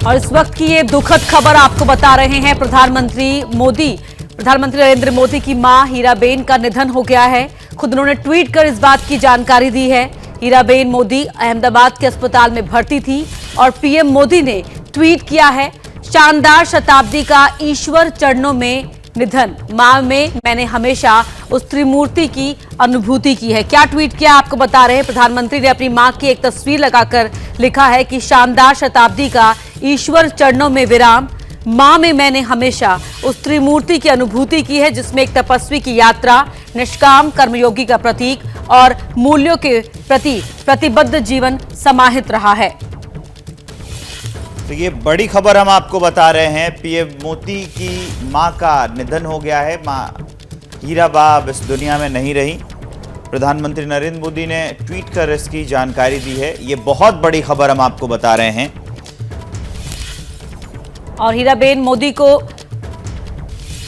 और इस वक्त की ये दुखद खबर आपको बता रहे हैं। प्रधानमंत्री नरेंद्र मोदी की मां हीराबेन का निधन हो गया है। खुद उन्होंने ट्वीट कर इस बात की जानकारी दी है। हीराबेन मोदी अहमदाबाद के अस्पताल में भर्ती थी और पीएम मोदी ने ट्वीट किया है, शानदार शताब्दी का ईश्वर चरणों में निधन, मां में मैंने हमेशा उस त्रिमूर्ति की अनुभूति की है। क्या ट्वीट किया आपको बता रहे हैं। प्रधानमंत्री ने अपनी मां की एक तस्वीर लगाकर लिखा है कि शानदार शताब्दी का ईश्वर चरणों में विराम, मां में मैंने हमेशा उस त्रिमूर्ति की अनुभूति की है जिसमें एक तपस्वी की यात्रा, निष्काम कर्मयोगी का प्रतीक और मूल्यों के प्रति प्रतिबद्ध जीवन समाहित रहा है। तो ये बड़ी खबर हम आपको बता रहे हैं। पीएम मोदी की मां का निधन हो गया है। मां हीराबा अब इस दुनिया में नहीं रही। प्रधानमंत्री नरेंद्र मोदी ने ट्वीट कर इसकी जानकारी दी है। ये बहुत बड़ी खबर हम आपको बता रहे हैं। और हीराबेन मोदी को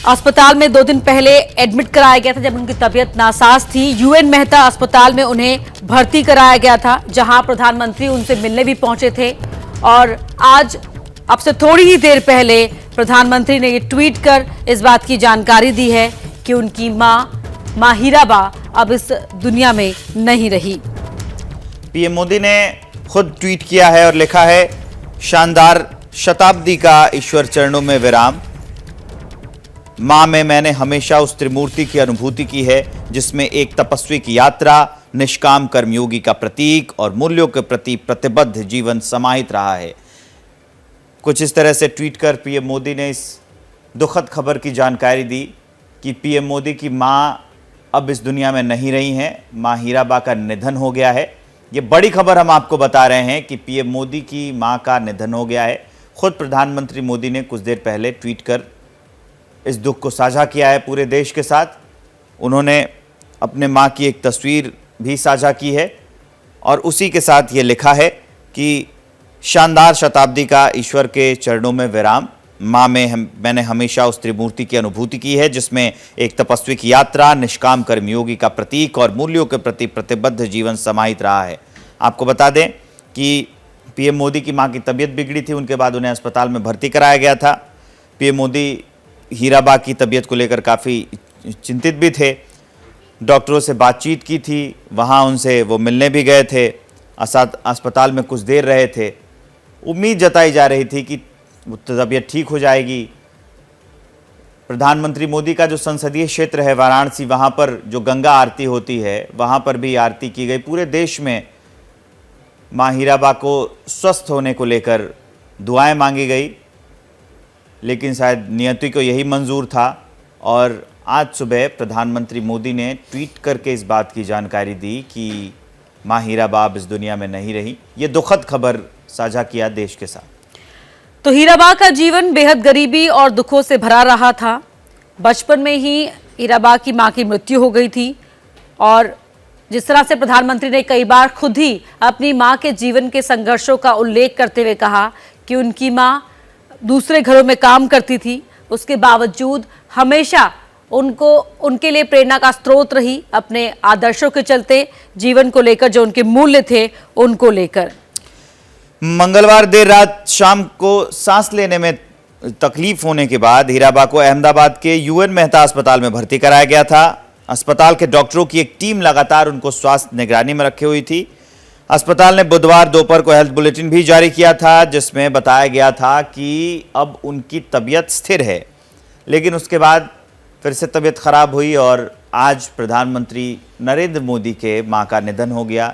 अस्पताल में 2 दिन पहले एडमिट कराया गया था जब उनकी तबीयत नासाज थी। यूएन मेहता अस्पताल में उन्हें भर्ती कराया गया था, जहां प्रधानमंत्री उनसे मिलने भी पहुंचे थे। और आज अब से थोड़ी ही देर पहले प्रधानमंत्री ने ये ट्वीट कर इस बात की जानकारी दी है कि उनकी मां हीराबा अब इस दुनिया में नहीं रही। पीएम मोदी ने खुद ट्वीट किया है और लिखा है, शानदार शताब्दी का ईश्वर चरणों में विराम, मां में मैंने हमेशा उस त्रिमूर्ति की अनुभूति की है जिसमें एक तपस्वी की यात्रा, निष्काम कर्मयोगी का प्रतीक और मूल्यों के प्रति प्रतिबद्ध जीवन समाहित रहा है। कुछ इस तरह से ट्वीट कर पीएम मोदी ने इस दुखद खबर की जानकारी दी कि पीएम मोदी की मां अब इस दुनिया में नहीं रही हैं। मां हीराबा का निधन हो गया है। ये बड़ी खबर हम आपको बता रहे हैं कि पीएम मोदी की मां का निधन हो गया है। खुद प्रधानमंत्री मोदी ने कुछ देर पहले ट्वीट कर इस दुख को साझा किया है पूरे देश के साथ। उन्होंने अपने मां की एक तस्वीर भी साझा की है और उसी के साथ ये लिखा है कि शानदार शताब्दी का ईश्वर के चरणों में विराम, मां में मैंने हमेशा उस त्रिमूर्ति की अनुभूति की है जिसमें एक तपस्वी की यात्रा, निष्काम कर्मयोगी का प्रतीक और मूल्यों के प्रति प्रतिबद्ध जीवन समाहित रहा है। आपको बता दें कि पीएम मोदी की मां की तबीयत बिगड़ी थी, उनके बाद उन्हें अस्पताल में भर्ती कराया गया था। पीएम मोदी हीराबा की तबीयत को लेकर काफ़ी चिंतित भी थे। डॉक्टरों से बातचीत की थी, वहाँ उनसे वो मिलने भी गए थे, अस्पताल में कुछ देर रहे थे। उम्मीद जताई जा रही थी कि तबीयत ठीक हो जाएगी। प्रधानमंत्री मोदी का जो संसदीय क्षेत्र है वाराणसी, वहाँ पर जो गंगा आरती होती है, वहाँ पर भी आरती की गई। पूरे देश में मां हीराबा को स्वस्थ होने को लेकर दुआएं मांगी गई, लेकिन शायद नियति को यही मंजूर था। और आज सुबह प्रधानमंत्री मोदी ने ट्वीट करके इस बात की जानकारी दी कि मां हीराबा अब इस दुनिया में नहीं रही। ये दुखद खबर साझा किया देश के साथ। तो हीराबा का जीवन बेहद गरीबी और दुखों से भरा रहा था। बचपन में ही हीराबा की मां की मृत्यु हो गई थी और जिस तरह से प्रधानमंत्री ने कई बार खुद ही अपनी मां के जीवन के संघर्षों का उल्लेख करते हुए कहा कि उनकी मां दूसरे घरों में काम करती थी, उसके बावजूद हमेशा उनके लिए प्रेरणा का स्रोत रही, अपने आदर्शों के चलते, जीवन को लेकर जो उनके मूल्य थे उनको लेकर। मंगलवार देर रात शाम को सांस लेने में तकलीफ होने के बाद हीराबा को अहमदाबाद के यूएन मेहता अस्पताल में भर्ती कराया गया था। अस्पताल के डॉक्टरों की एक टीम लगातार उनको स्वास्थ्य निगरानी में रखे हुई थी। अस्पताल ने बुधवार दोपहर को हेल्थ बुलेटिन भी जारी किया था जिसमें बताया गया था कि अब उनकी तबीयत स्थिर है, लेकिन उसके बाद फिर से तबीयत खराब हुई और आज प्रधानमंत्री नरेंद्र मोदी के मां का निधन हो गया।